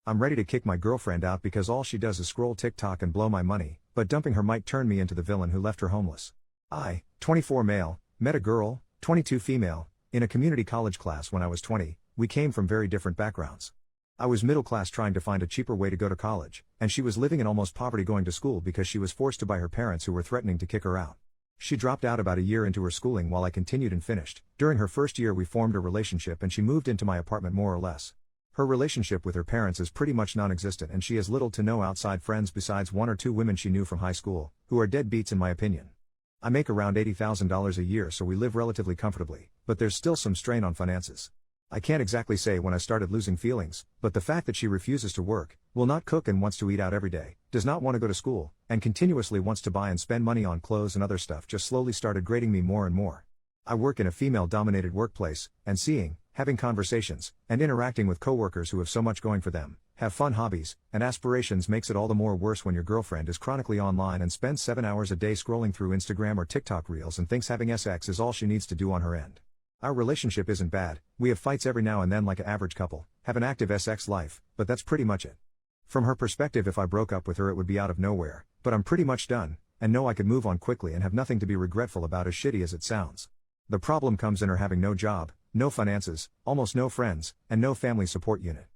I'm ready to kick my girlfriend out because all she does is scroll TikTok and blow my money, but dumping her might turn me into the villain who left her homeless. I, 24 male, met a girl, 22 female, in a community college class when I was 20. We came from very different backgrounds. I was middle class trying to find a cheaper way to go to college, and she was living in almost poverty going to school because she was forced to by her parents who were threatening to kick her out. She dropped out about a year into her schooling while I continued and finished. During her first year we formed a relationship and she moved into my apartment more or less. Her relationship with her parents is pretty much non-existent and she has little to no outside friends besides one or two women she knew from high school, who are deadbeats in my opinion. I make around $80,000 a year so we live relatively comfortably, but there's still some strain on finances. I can't exactly say when I started losing feelings, but the fact that she refuses to work, will not cook and wants to eat out every day, does not want to go to school, and continuously wants to buy and spend money on clothes and other stuff just slowly started grating me more and more. I work in a female-dominated workplace, and seeing, having conversations, and interacting with coworkers who have so much going for them, have fun hobbies, and aspirations makes it all the more worse when your girlfriend is chronically online and spends 7 hours a day scrolling through Instagram or TikTok reels and thinks having sex is all she needs to do on her end. Our relationship isn't bad, we have fights every now and then like an average couple, have an active sex life, but that's pretty much it. From her perspective if I broke up with her it would be out of nowhere, but I'm pretty much done, and know I could move on quickly and have nothing to be regretful about as shitty as it sounds. The problem comes in her having no job, no finances, almost no friends, and no family support unit.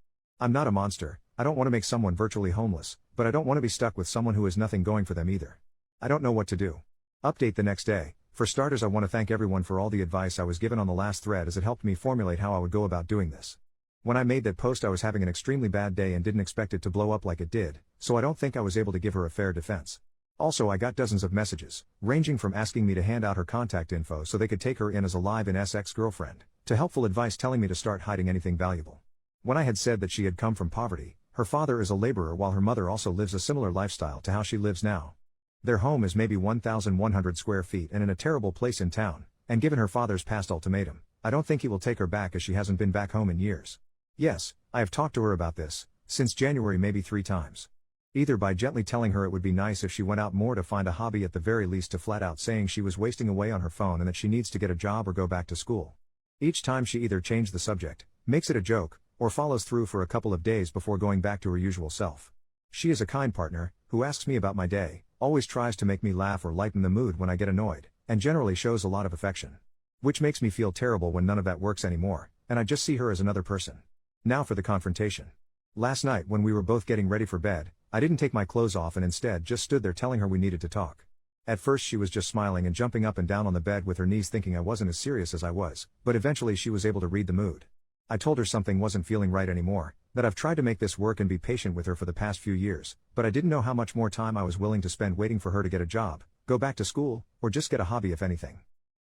I'm not a monster, I don't want to make someone virtually homeless, but I don't want to be stuck with someone who has nothing going for them either. I don't know what to do. Update the next day. For starters I want to thank everyone for all the advice I was given on the last thread as it helped me formulate how I would go about doing this. When I made that post I was having an extremely bad day and didn't expect it to blow up like it did, so I don't think I was able to give her a fair defense. Also I got dozens of messages, ranging from asking me to hand out her contact info so they could take her in as a live-in ex-girlfriend, to helpful advice telling me to start hiding anything valuable. When I had said that she had come from poverty, her father is a laborer while her mother also lives a similar lifestyle to how she lives now. Their home is maybe 1,100 square feet and in a terrible place in town, and given her father's past ultimatum, I don't think he will take her back as she hasn't been back home in years. Yes, I have talked to her about this, since January maybe 3 times. Either by gently telling her it would be nice if she went out more to find a hobby at the very least to flat out saying she was wasting away on her phone and that she needs to get a job or go back to school. Each time she either changed the subject, makes it a joke, or follows through for a couple of days before going back to her usual self. She is a kind partner, who asks me about my day, always tries to make me laugh or lighten the mood when I get annoyed, and generally shows a lot of affection. Which makes me feel terrible when none of that works anymore, and I just see her as another person. Now for the confrontation. Last night when we were both getting ready for bed, I didn't take my clothes off and instead just stood there telling her we needed to talk. At first she was just smiling and jumping up and down on the bed with her knees thinking I wasn't as serious as I was, but eventually she was able to read the mood. I told her something wasn't feeling right anymore, that I've tried to make this work and be patient with her for the past few years, but I didn't know how much more time I was willing to spend waiting for her to get a job, go back to school, or just get a hobby if anything.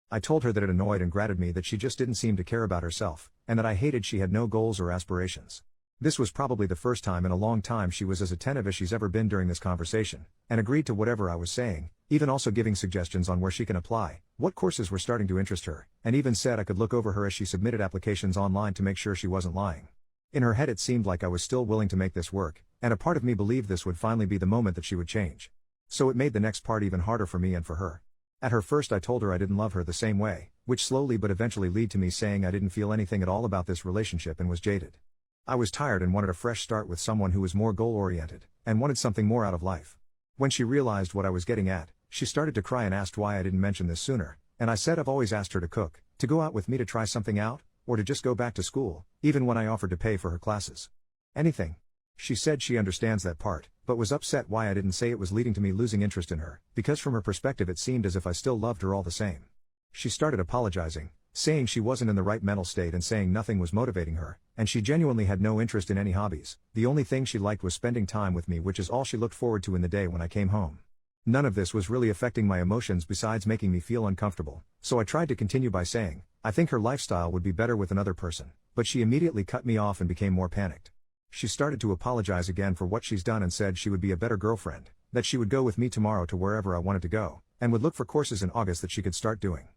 I told her that it annoyed and grated me that she just didn't seem to care about herself, and that I hated she had no goals or aspirations. This was probably the first time in a long time she was as attentive as she's ever been during this conversation, and agreed to whatever I was saying, even also giving suggestions on where she can apply, what courses were starting to interest her, and even said I could look over her as she submitted applications online to make sure she wasn't lying. In her head it seemed like I was still willing to make this work, and a part of me believed this would finally be the moment that she would change. So it made the next part even harder for me and for her. At her first I told her I didn't love her the same way, which slowly but eventually led to me saying I didn't feel anything at all about this relationship and was jaded. I was tired and wanted a fresh start with someone who was more goal-oriented, and wanted something more out of life. When she realized what I was getting at, she started to cry and asked why I didn't mention this sooner, and I said I've always asked her to cook, to go out with me to try something out, or to just go back to school, even when I offered to pay for her classes. Anything. She said she understands that part, but was upset why I didn't say it was leading to me losing interest in her, because from her perspective it seemed as if I still loved her all the same. She started apologizing, saying she wasn't in the right mental state and saying nothing was motivating her, and she genuinely had no interest in any hobbies. The only thing she liked was spending time with me, which is all she looked forward to in the day when I came home. None of this was really affecting my emotions besides making me feel uncomfortable, so I tried to continue by saying, I think her lifestyle would be better with another person, but she immediately cut me off and became more panicked. She started to apologize again for what she's done and said she would be a better girlfriend, that she would go with me tomorrow to wherever I wanted to go, and would look for courses in August that she could start doing.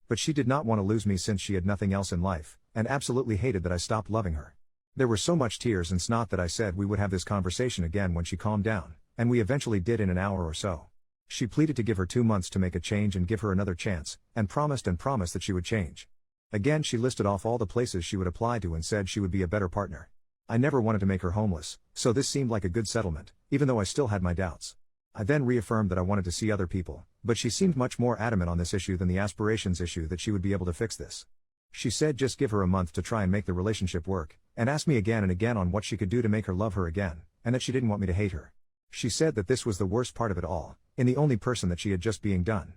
But she did not want to lose me since she had nothing else in life, and absolutely hated that I stopped loving her. There were so much tears and snot that I said we would have this conversation again when she calmed down, and we eventually did in an hour or so. She pleaded to give her 2 months to make a change and give her another chance, and promised that she would change. Again she listed off all the places she would apply to and said she would be a better partner. I never wanted to make her homeless, So this seemed like a good settlement, even though I still had my doubts. I then reaffirmed that I wanted to see other people, but she seemed much more adamant on this issue than the aspirations issue that she would be able to fix this. She said just give her a month to try and make the relationship work, and asked me again and again on what she could do to make her love her again, and that she didn't want me to hate her. She said that this was the worst part of it all, in the only person that she had just being done.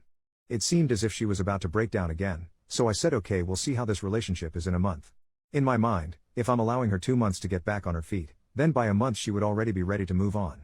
It seemed as if she was about to break down again, so I said okay, we'll see how this relationship is in a month. In my mind, if I'm allowing her 2 months to get back on her feet, then by a month she would already be ready to move on.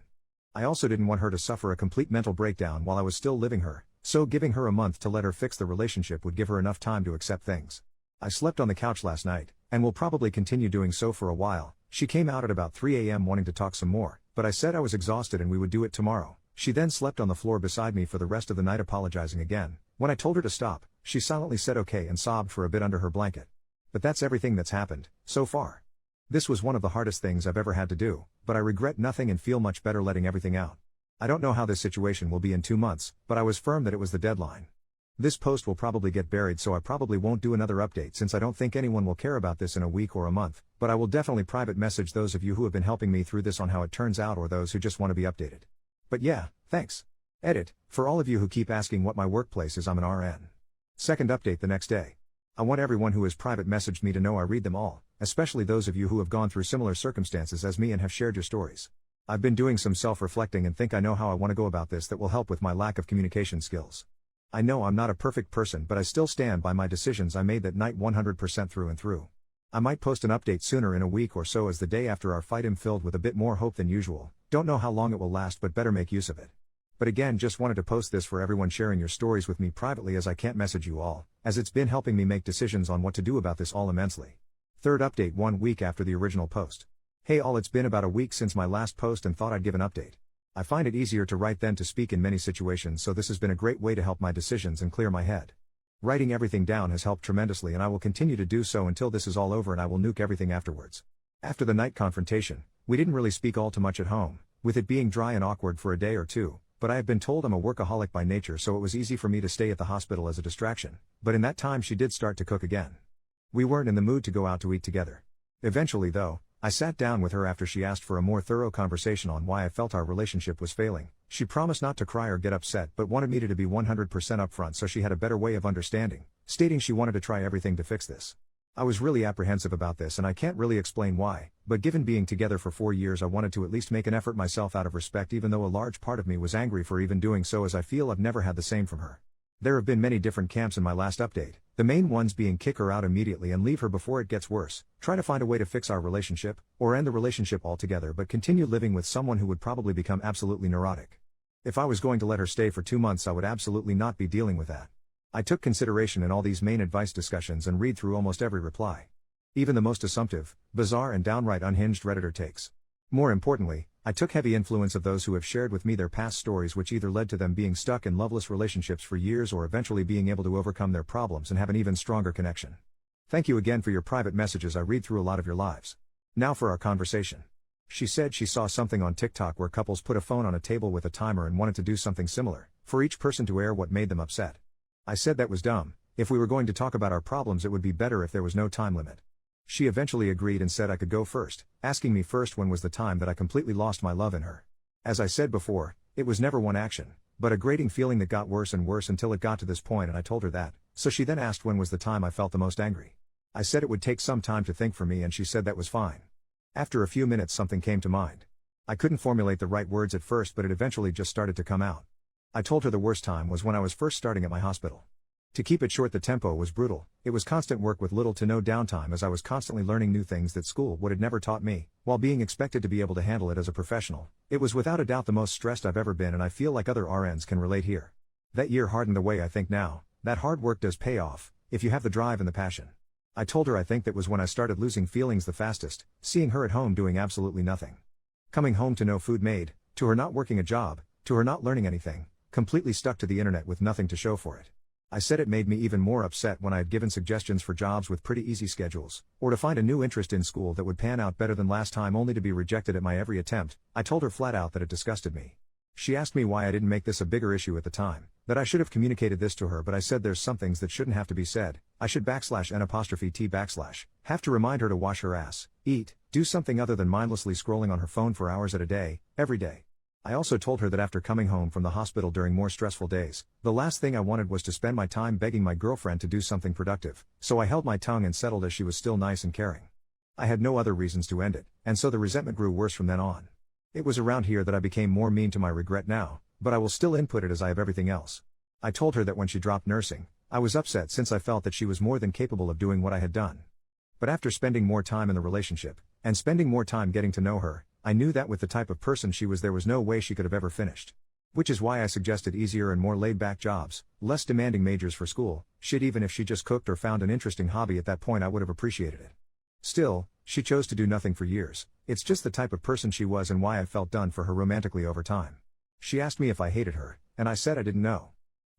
I also didn't want her to suffer a complete mental breakdown while I was still living her, so giving her a month to let her fix the relationship would give her enough time to accept things. I slept on the couch last night, and will probably continue doing so for a while. She came out at about 3 a.m. wanting to talk some more, but I said I was exhausted and we would do it tomorrow. She then slept on the floor beside me for the rest of the night, apologizing again. When I told her to stop, she silently said okay and sobbed for a bit under her blanket. But that's everything that's happened, so far. This was one of the hardest things I've ever had to do, but I regret nothing and feel much better letting everything out. I don't know how this situation will be in 2 months, but I was firm that it was the deadline. This post will probably get buried, so I probably won't do another update since I don't think anyone will care about this in a week or a month, but I will definitely private message those of you who have been helping me through this on how it turns out, or those who just want to be updated. But yeah, thanks. Edit, for all of you who keep asking what my workplace is, I'm an RN. Second update the next day. I want everyone who has private messaged me to know I read them all, especially those of you who have gone through similar circumstances as me and have shared your stories. I've been doing some self-reflecting and think I know how I want to go about this that will help with my lack of communication skills. I know I'm not a perfect person, but I still stand by my decisions I made that night 100% through and through. I might post an update sooner in a week or so, as the day after our fight am filled with a bit more hope than usual. Don't know how long it will last, but better make use of it. But again, just wanted to post this for everyone sharing your stories with me privately, as I can't message you all, as it's been helping me make decisions on what to do about this all immensely. Third update 1 week after the original post. Hey all, it's been about a week since my last post and thought I'd give an update. I find it easier to write than to speak in many situations, so this has been a great way to help my decisions and clear my head. Writing everything down has helped tremendously, and I will continue to do so until this is all over, and I will nuke everything afterwards. After the night confrontation, we didn't really speak all too much at home, with it being dry and awkward for a day or two, but I have been told I'm a workaholic by nature, so it was easy for me to stay at the hospital as a distraction, but in that time she did start to cook again. We weren't in the mood to go out to eat together. Eventually though, I sat down with her after she asked for a more thorough conversation on why I felt our relationship was failing. She promised not to cry or get upset, but wanted me to be 100% upfront so she had a better way of understanding, stating she wanted to try everything to fix this. I was really apprehensive about this, and I can't really explain why, but given being together for 4 years, I wanted to at least make an effort myself out of respect, even though a large part of me was angry for even doing so, as I feel I've never had the same from her. There have been many different camps in my last update, the main ones being kick her out immediately and leave her before it gets worse, try to find a way to fix our relationship, or end the relationship altogether but continue living with someone who would probably become absolutely neurotic. If I was going to let her stay for 2 months, I would absolutely not be dealing with that. I took consideration in all these main advice discussions and read through almost every reply. Even the most assumptive, bizarre and downright unhinged Redditor takes. More importantly, I took heavy influence of those who have shared with me their past stories, which either led to them being stuck in loveless relationships for years or eventually being able to overcome their problems and have an even stronger connection. Thank you again for your private messages. I read through a lot of your lives. Now for our conversation. She said she saw something on TikTok where couples put a phone on a table with a timer and wanted to do something similar, for each person to air what made them upset. I said that was dumb. If we were going to talk about our problems, it would be better if there was no time limit. She eventually agreed and said I could go first, asking me first when was the time that I completely lost my love in her. As I said before, it was never one action, but a grating feeling that got worse and worse until it got to this point, and I told her that, so she then asked when was the time I felt the most angry. I said it would take some time to think for me, and she said that was fine. After a few minutes something came to mind. I couldn't formulate the right words at first, but it eventually just started to come out. I told her the worst time was when I was first starting at my hospital. To keep it short, the tempo was brutal. It was constant work with little to no downtime, as I was constantly learning new things that school would have never taught me, while being expected to be able to handle it as a professional. It was without a doubt the most stressed I've ever been, and I feel like other RNs can relate here. That year hardened the way I think now. That hard work does pay off, if you have the drive and the passion. I told her I think that was when I started losing feelings the fastest, seeing her at home doing absolutely nothing. Coming home to no food made, to her not working a job, to her not learning anything, completely stuck to the internet with nothing to show for it. I said it made me even more upset when I had given suggestions for jobs with pretty easy schedules, or to find a new interest in school that would pan out better than last time, only to be rejected at my every attempt. I told her flat out that it disgusted me. She asked me why I didn't make this a bigger issue at the time, that I should have communicated this to her, but I said there's some things that shouldn't have to be said. I should /n''t/ have to remind her to wash her ass, eat, do something other than mindlessly scrolling on her phone for hours at a day, every day. I also told her that after coming home from the hospital during more stressful days, the last thing I wanted was to spend my time begging my girlfriend to do something productive, so I held my tongue and settled as she was still nice and caring. I had no other reasons to end it, and so the resentment grew worse from then on. It was around here that I became more mean to my regret now, but I will still input it as I have everything else. I told her that when she dropped nursing, I was upset since I felt that she was more than capable of doing what I had done. But after spending more time in the relationship, and spending more time getting to know her, I knew that with the type of person she was there was no way she could have ever finished. Which is why I suggested easier and more laid-back jobs, less demanding majors for school, shit. Even if she just cooked or found an interesting hobby at that point, I would have appreciated it. Still, she chose to do nothing for years. It's just the type of person she was and why I felt done for her romantically over time. She asked me if I hated her, and I said I didn't know.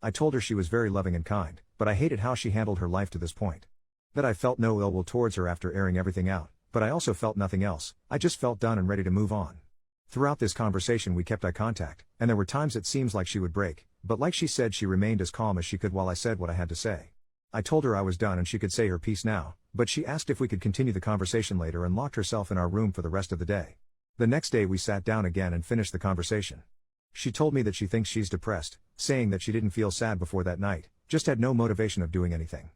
I told her she was very loving and kind, but I hated how she handled her life to this point. That I felt no ill will towards her after airing everything out, but I also felt nothing else. I just felt done and ready to move on. Throughout this conversation we kept eye contact, and there were times it seems like she would break, but like she said, she remained as calm as she could while I said what I had to say. I told her I was done and she could say her piece now, but she asked if we could continue the conversation later and locked herself in our room for the rest of the day. The next day we sat down again and finished the conversation. She told me that she thinks she's depressed, saying that she didn't feel sad before that night, just had no motivation of doing anything.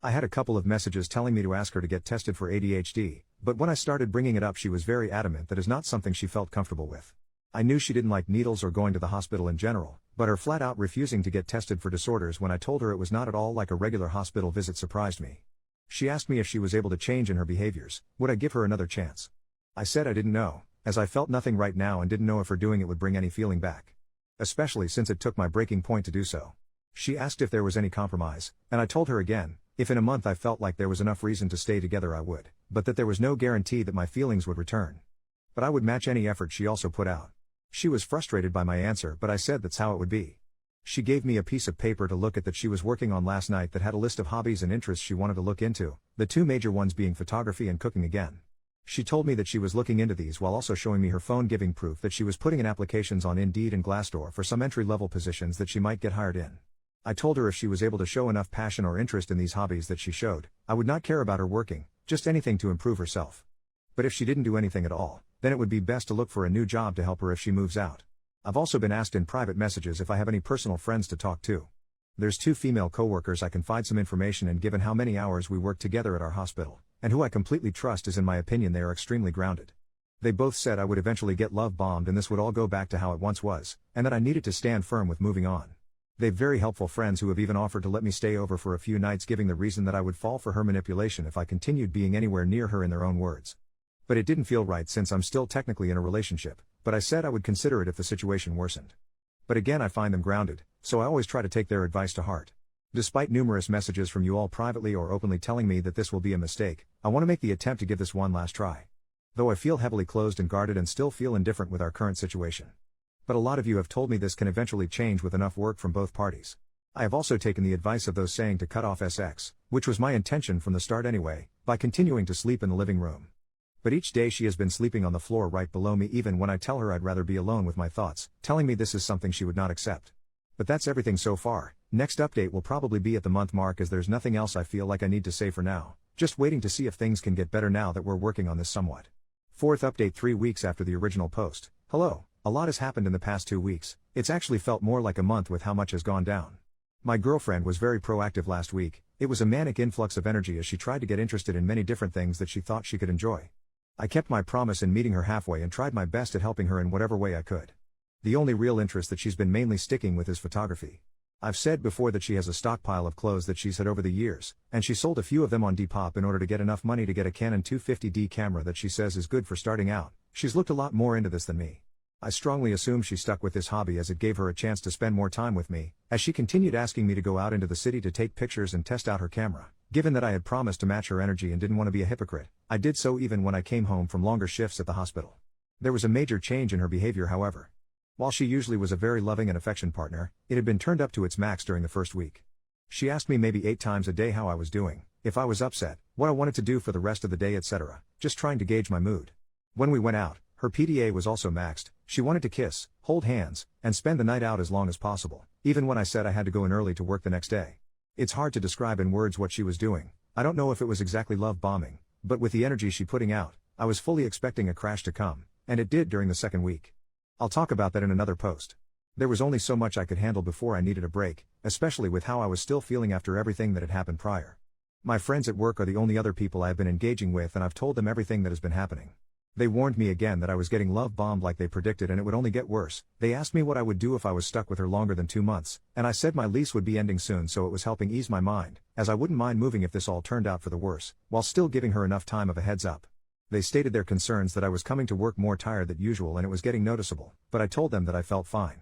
I had a couple of messages telling me to ask her to get tested for ADHD, but when I started bringing it up she was very adamant that is not something she felt comfortable with. I knew she didn't like needles or going to the hospital in general, but her flat out refusing to get tested for disorders when I told her it was not at all like a regular hospital visit surprised me. She asked me if she was able to change in her behaviors, would I give her another chance? I said I didn't know, as I felt nothing right now and didn't know if her doing it would bring any feeling back. Especially since it took my breaking point to do so. She asked if there was any compromise, and I told her again, if in a month I felt like there was enough reason to stay together I would, but that there was no guarantee that my feelings would return. But I would match any effort she also put out. She was frustrated by my answer, but I said that's how it would be. She gave me a piece of paper to look at that she was working on last night that had a list of hobbies and interests she wanted to look into, the two major ones being photography and cooking again. She told me that she was looking into these while also showing me her phone, giving proof that she was putting in applications on Indeed and Glassdoor for some entry-level positions that she might get hired in. I told her if she was able to show enough passion or interest in these hobbies that she showed, I would not care about her working, just anything to improve herself. But if she didn't do anything at all, then it would be best to look for a new job to help her if she moves out. I've also been asked in private messages if I have any personal friends to talk to. There's 2 female coworkers I confide some information in given how many hours we work together at our hospital, and who I completely trust as in my opinion they are extremely grounded. They both said I would eventually get love bombed and this would all go back to how it once was, and that I needed to stand firm with moving on. They've very helpful friends who have even offered to let me stay over for a few nights, giving the reason that I would fall for her manipulation if I continued being anywhere near her, in their own words. But it didn't feel right since I'm still technically in a relationship, but I said I would consider it if the situation worsened. But again, I find them grounded, so I always try to take their advice to heart. Despite numerous messages from you all privately or openly telling me that this will be a mistake, I want to make the attempt to give this one last try. Though I feel heavily closed and guarded and still feel indifferent with our current situation. But a lot of you have told me this can eventually change with enough work from both parties. I have also taken the advice of those saying to cut off sex, which was my intention from the start anyway, by continuing to sleep in the living room. But each day she has been sleeping on the floor right below me, even when I tell her I'd rather be alone with my thoughts, telling me this is something she would not accept. But that's everything so far. Next update will probably be at the month mark, as there's nothing else I feel like I need to say for now, just waiting to see if things can get better now that we're working on this somewhat. Fourth update 3 weeks after the original post. Hello. A lot has happened in the past 2 weeks. It's actually felt more like a month with how much has gone down. My girlfriend was very proactive last week. It was a manic influx of energy as she tried to get interested in many different things that she thought she could enjoy. I kept my promise in meeting her halfway and tried my best at helping her in whatever way I could. The only real interest that she's been mainly sticking with is photography. I've said before that she has a stockpile of clothes that she's had over the years, and she sold a few of them on Depop in order to get enough money to get a Canon 250D camera that she says is good for starting out. She's looked a lot more into this than me. I strongly assume she stuck with this hobby as it gave her a chance to spend more time with me, as she continued asking me to go out into the city to take pictures and test out her camera. Given that I had promised to match her energy and didn't want to be a hypocrite, I did so even when I came home from longer shifts at the hospital. There was a major change in her behavior, however. While she usually was a very loving and affectionate partner, it had been turned up to its max during the first week. She asked me maybe 8 times a day how I was doing, if I was upset, what I wanted to do for the rest of the day, etc., just trying to gauge my mood. When we went out, her PDA was also maxed. She wanted to kiss, hold hands, and spend the night out as long as possible, even when I said I had to go in early to work the next day. It's hard to describe in words what she was doing. I don't know if it was exactly love bombing, but with the energy she putting out, I was fully expecting a crash to come, and it did during the second week. I'll talk about that in another post. There was only so much I could handle before I needed a break, especially with how I was still feeling after everything that had happened prior. My friends at work are the only other people I have been engaging with, and I've told them everything that has been happening. They warned me again that I was getting love bombed like they predicted, and it would only get worse. They asked me what I would do if I was stuck with her longer than 2 months, and I said my lease would be ending soon, so it was helping ease my mind, as I wouldn't mind moving if this all turned out for the worse, while still giving her enough time of a heads up. They stated their concerns that I was coming to work more tired than usual and it was getting noticeable, but I told them that I felt fine.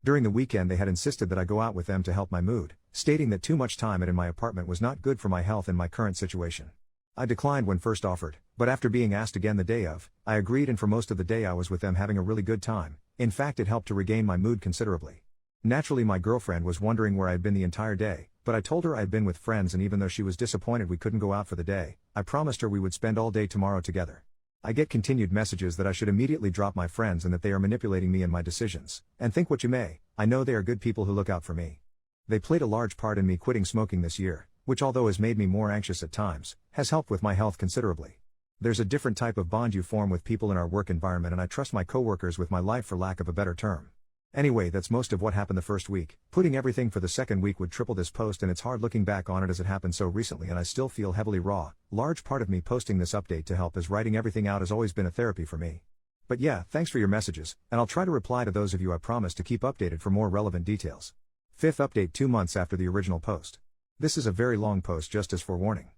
During the weekend they had insisted that I go out with them to help my mood, stating that too much time in my apartment was not good for my health in my current situation. I declined when first offered, but after being asked again the day of, I agreed, and for most of the day I was with them having a really good time. In fact, it helped to regain my mood considerably. Naturally, my girlfriend was wondering where I had been the entire day, but I told her I had been with friends, and even though she was disappointed we couldn't go out for the day, I promised her we would spend all day tomorrow together. I get continued messages that I should immediately drop my friends and that they are manipulating me and my decisions, and think what you may, I know they are good people who look out for me. They played a large part in me quitting smoking this year, which although has made me more anxious at times, has helped with my health considerably. There's a different type of bond you form with people in our work environment, and I trust my coworkers with my life, for lack of a better term. Anyway, that's most of what happened the first week. Putting everything for the second week would triple this post, and it's hard looking back on it as it happened so recently and I still feel heavily raw. Large part of me posting this update to help, as writing everything out has always been a therapy for me. But yeah, thanks for your messages, and I'll try to reply to those of you. I promise to keep updated for more relevant details. Fifth update 2 months after the original post. This is a very long post, just as forewarning.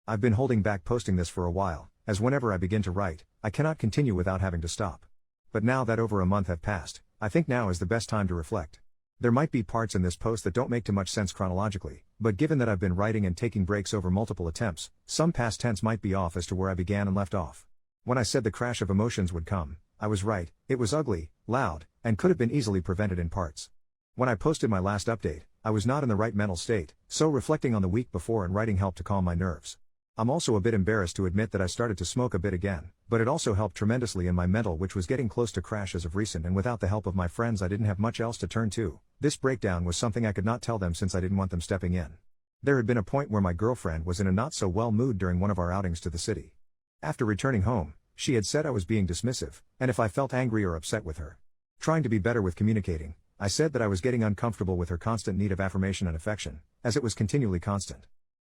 I've been holding back posting this for a while, as whenever I begin to write, I cannot continue without having to stop. But now that over a month have passed, I think now is the best time to reflect. There might be parts in this post that don't make too much sense chronologically, but given that I've been writing and taking breaks over multiple attempts, some past tense might be off as to where I began and left off. When I said the crash of emotions would come, I was right. It was ugly, loud, and could have been easily prevented in parts. When I posted my last update, I was not in the right mental state, so reflecting on the week before and writing helped to calm my nerves. I'm also a bit embarrassed to admit that I started to smoke a bit again, but it also helped tremendously in my mental, which was getting close to crash as of recent, and without the help of my friends I didn't have much else to turn to. This breakdown was something I could not tell them since I didn't want them stepping in. There had been a point where my girlfriend was in a not so well mood during one of our outings to the city. After returning home, she had said I was being dismissive, and if I felt angry or upset with her. Trying to be better with communicating, I said that I was getting uncomfortable with her constant need of affirmation and affection, as it was continually constant.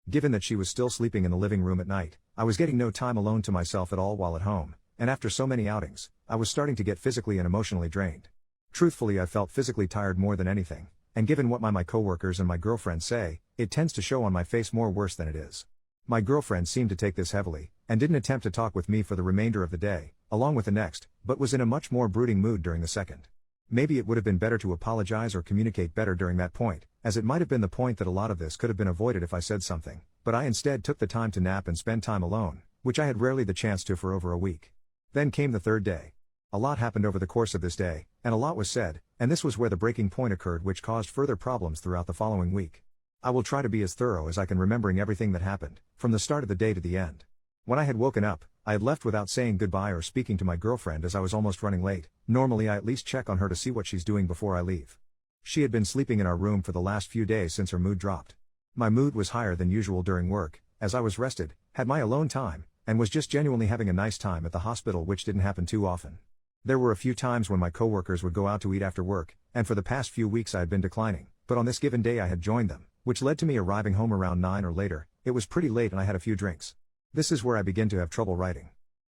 Given that she was still sleeping in the living room at night, I was getting no time alone to myself at all while at home, and after so many outings, I was starting to get physically and emotionally drained. Truthfully, I felt physically tired more than anything, and given what my coworkers and my girlfriend say, it tends to show on my face more worse than it is. My girlfriend seemed to take this heavily, and didn't attempt to talk with me for the remainder of the day, along with the next, but was in a much more brooding mood during the second. Maybe it would have been better to apologize or communicate better during that point, as it might have been the point that a lot of this could have been avoided if I said something, but I instead took the time to nap and spend time alone, which I had rarely the chance to for over a week. Then came the third day. A lot happened over the course of this day, and a lot was said, and this was where the breaking point occurred, which caused further problems throughout the following week. I will try to be as thorough as I can, remembering everything that happened, from the start of the day to the end. When I had woken up, I had left without saying goodbye or speaking to my girlfriend, as I was almost running late. Normally I at least check on her to see what she's doing before I leave. She had been sleeping in our room for the last few days since her mood dropped. My mood was higher than usual during work, as I was rested, had my alone time, and was just genuinely having a nice time at the hospital, which didn't happen too often. There were a few times when my coworkers would go out to eat after work, and for the past few weeks I had been declining, but on this given day I had joined them, which led to me arriving home around 9 or later. It was pretty late and I had a few drinks. This is where I begin to have trouble writing.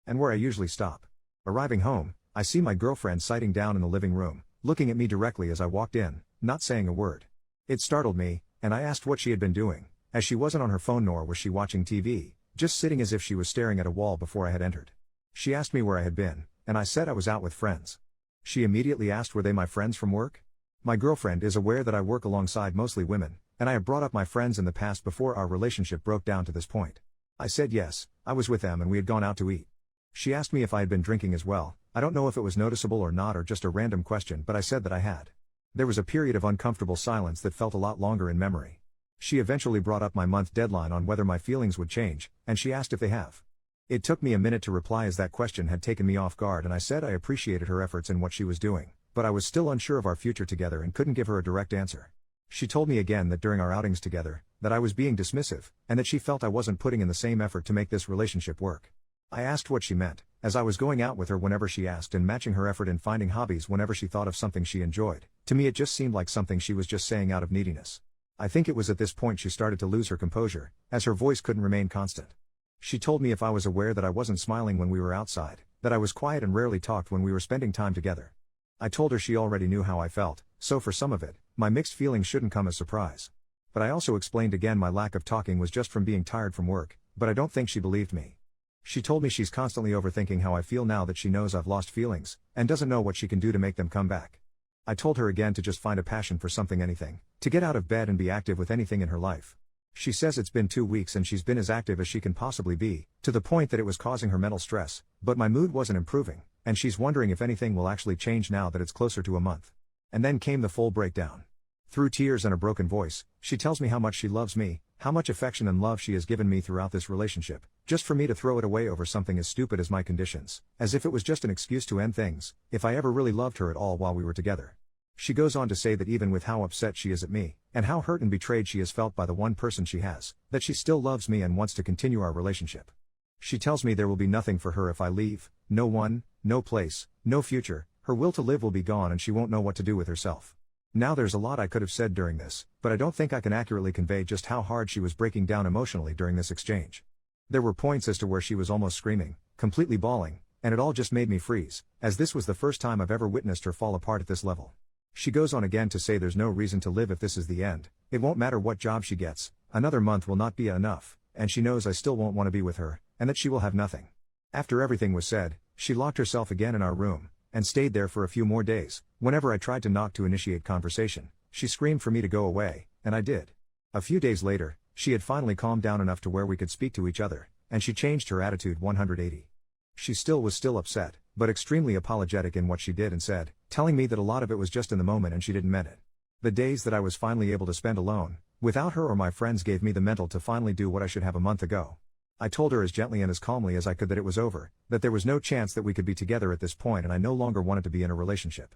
And where I usually stop. Arriving home, I see my girlfriend sitting down in the living room, looking at me directly as I walked in, not saying a word. It startled me, and I asked what she had been doing, as she wasn't on her phone nor was she watching TV, just sitting as if she was staring at a wall before I had entered. She asked me where I had been, and I said I was out with friends. She immediately asked were they my friends from work? My girlfriend is aware that I work alongside mostly women, and I have brought up my friends in the past before our relationship broke down to this point. I said yes, I was with them and we had gone out to eat. She asked me if I had been drinking as well. I don't know if it was noticeable or not or just a random question, but I said that I had. There was a period of uncomfortable silence that felt a lot longer in memory. She eventually brought up my month deadline on whether my feelings would change, and she asked if they have. It took me a minute to reply as that question had taken me off guard, and I said I appreciated her efforts in what she was doing, but I was still unsure of our future together and couldn't give her a direct answer. She told me again that during our outings together, that I was being dismissive, and that she felt I wasn't putting in the same effort to make this relationship work. I asked what she meant, as I was going out with her whenever she asked and matching her effort in finding hobbies whenever she thought of something she enjoyed. To me it just seemed like something she was just saying out of neediness. I think it was at this point she started to lose her composure, as her voice couldn't remain constant. She told me if I was aware that I wasn't smiling when we were outside, that I was quiet and rarely talked when we were spending time together. I told her she already knew how I felt, so for some of it, my mixed feelings shouldn't come as surprise. But I also explained again my lack of talking was just from being tired from work, but I don't think she believed me. She told me she's constantly overthinking how I feel now that she knows I've lost feelings, and doesn't know what she can do to make them come back. I told her again to just find a passion for something, anything, to get out of bed and be active with anything in her life. She says it's been 2 weeks and she's been as active as she can possibly be, to the point that it was causing her mental stress, but my mood wasn't improving, and she's wondering if anything will actually change now that it's closer to a month. And then came the full breakdown. Through tears and a broken voice, she tells me how much she loves me, how much affection and love she has given me throughout this relationship, just for me to throw it away over something as stupid as my conditions, as if it was just an excuse to end things, if I ever really loved her at all while we were together. She goes on to say that even with how upset she is at me, and how hurt and betrayed she has felt by the one person she has, that she still loves me and wants to continue our relationship. She tells me there will be nothing for her if I leave, no one, no place, no future, her will to live will be gone and she won't know what to do with herself. Now there's a lot I could have said during this, but I don't think I can accurately convey just how hard she was breaking down emotionally during this exchange. There were points as to where she was almost screaming, completely bawling, and it all just made me freeze, as this was the first time I've ever witnessed her fall apart at this level. She goes on again to say there's no reason to live if this is the end, it won't matter what job she gets, another month will not be enough, and she knows I still won't want to be with her, and that she will have nothing. After everything was said, she locked herself again in our room, and stayed there for a few more days. Whenever I tried to knock to initiate conversation, she screamed for me to go away, and I did. A few days later, she had finally calmed down enough to where we could speak to each other, and she changed her attitude 180. She was still upset, but extremely apologetic in what she did and said, telling me that a lot of it was just in the moment and she didn't mean it. The days that I was finally able to spend alone, without her or my friends, gave me the mental to finally do what I should have a month ago. I told her as gently and as calmly as I could that it was over, that there was no chance that we could be together at this point and I no longer wanted to be in a relationship.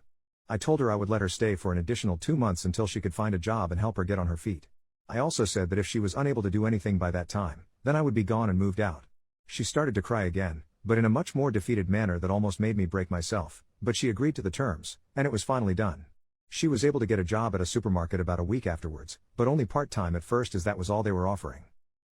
I told her I would let her stay for an additional 2 months until she could find a job and help her get on her feet. I also said that if she was unable to do anything by that time, then I would be gone and moved out. She started to cry again, but in a much more defeated manner that almost made me break myself, but she agreed to the terms, and it was finally done. She was able to get a job at a supermarket about a week afterwards, but only part-time at first as that was all they were offering.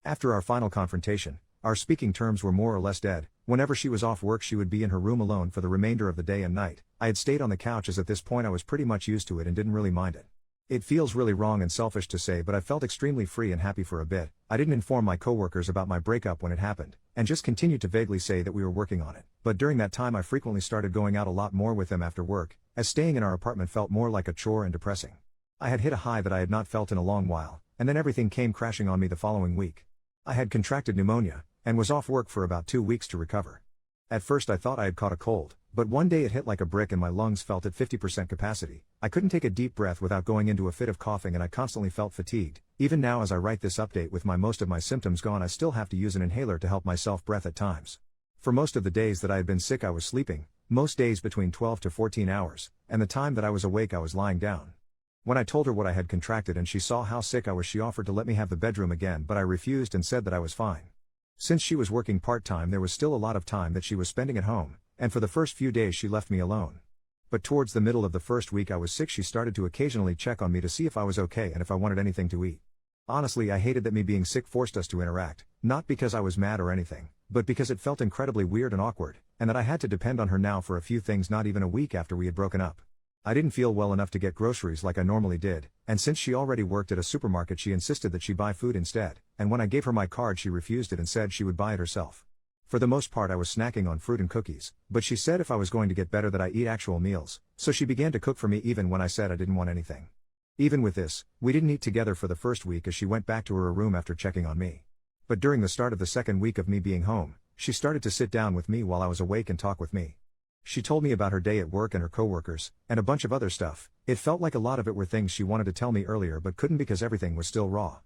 After our final confrontation, our speaking terms were more or less dead. Whenever she was off work she would be in her room alone for the remainder of the day and night. I had stayed on the couch as at this point I was pretty much used to it and didn't really mind it. It feels really wrong and selfish to say, but I felt extremely free and happy for a bit. I didn't inform my coworkers about my breakup when it happened, and just continued to vaguely say that we were working on it. But during that time I frequently started going out a lot more with them after work, as staying in our apartment felt more like a chore and depressing. I had hit a high that I had not felt in a long while, and then everything came crashing on me the following week. I had contracted pneumonia, and was off work for about 2 weeks to recover. At first I thought I had caught a cold, but one day it hit like a brick and my lungs felt at 50% capacity. I couldn't take a deep breath without going into a fit of coughing and I constantly felt fatigued. Even now as I write this update with most of my symptoms gone I still have to use an inhaler to help myself breath at times. For most of the days that I had been sick I was sleeping, most days between 12 to 14 hours, and the time that I was awake I was lying down. When I told her what I had contracted and she saw how sick I was she offered to let me have the bedroom again, but I refused and said that I was fine. Since she was working part-time there was still a lot of time that she was spending at home, and for the first few days she left me alone. But towards the middle of the first week I was sick she started to occasionally check on me to see if I was okay and if I wanted anything to eat. Honestly I hated that me being sick forced us to interact, not because I was mad or anything, but because it felt incredibly weird and awkward, and that I had to depend on her now for a few things not even a week after we had broken up. I didn't feel well enough to get groceries like I normally did, and since she already worked at a supermarket she insisted that she buy food instead, and when I gave her my card she refused it and said she would buy it herself. For the most part I was snacking on fruit and cookies, but she said if I was going to get better that I eat actual meals, so she began to cook for me even when I said I didn't want anything. Even with this, we didn't eat together for the first week as she went back to her room after checking on me. But during the start of the second week of me being home, she started to sit down with me while I was awake and talk with me. She told me about her day at work and her coworkers, and a bunch of other stuff. It felt like a lot of it were things she wanted to tell me earlier but couldn't because everything was still raw.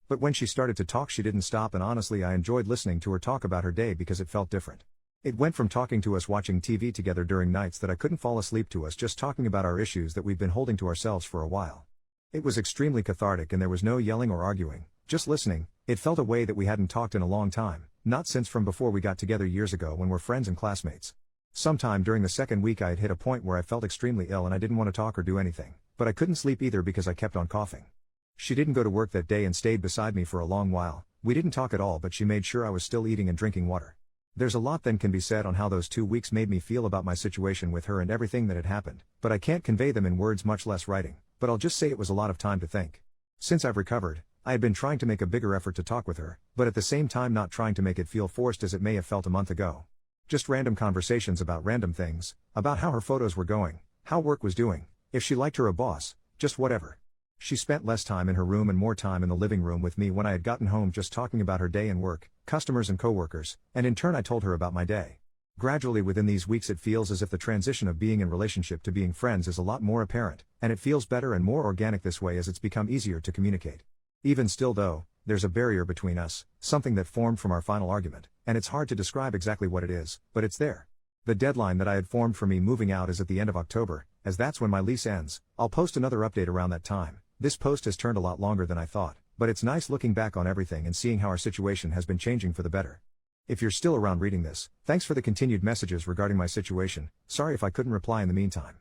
But when she started to talk, she didn't stop, and honestly, I enjoyed listening to her talk about her day because it felt different. It went from talking to us watching TV together during nights that I couldn't fall asleep to us just talking about our issues that we've been holding to ourselves for a while. It was extremely cathartic, and there was no yelling or arguing, just listening. It felt a way that we hadn't talked in a long time, not since from before we got together years ago when we're friends and classmates. Sometime during the second week I had hit a point where I felt extremely ill and I didn't want to talk or do anything, but I couldn't sleep either because I kept on coughing. She didn't go to work that day and stayed beside me for a long while. We didn't talk at all, but she made sure I was still eating and drinking water. There's a lot then can be said on how those 2 weeks made me feel about my situation with her and everything that had happened, but I can't convey them in words, much less writing, but I'll just say it was a lot of time to think. Since I've recovered, I had been trying to make a bigger effort to talk with her, but at the same time not trying to make it feel forced as it may have felt a month ago. Just random conversations about random things, about how her photos were going, how work was doing, if she liked her a boss, just whatever. She spent less time in her room and more time in the living room with me when I had gotten home, just talking about her day and work, customers and coworkers, and in turn I told her about my day. Gradually within these weeks it feels as if the transition of being in relationship to being friends is a lot more apparent, and it feels better and more organic this way as it's become easier to communicate. Even still though, there's a barrier between us, something that formed from our final argument, and it's hard to describe exactly what it is, but it's there. The deadline that I had formed for me moving out is at the end of October, as that's when my lease ends. I'll post another update around that time. This post has turned a lot longer than I thought, but it's nice looking back on everything and seeing how our situation has been changing for the better. If you're still around reading this, thanks for the continued messages regarding my situation. Sorry if I couldn't reply in the meantime.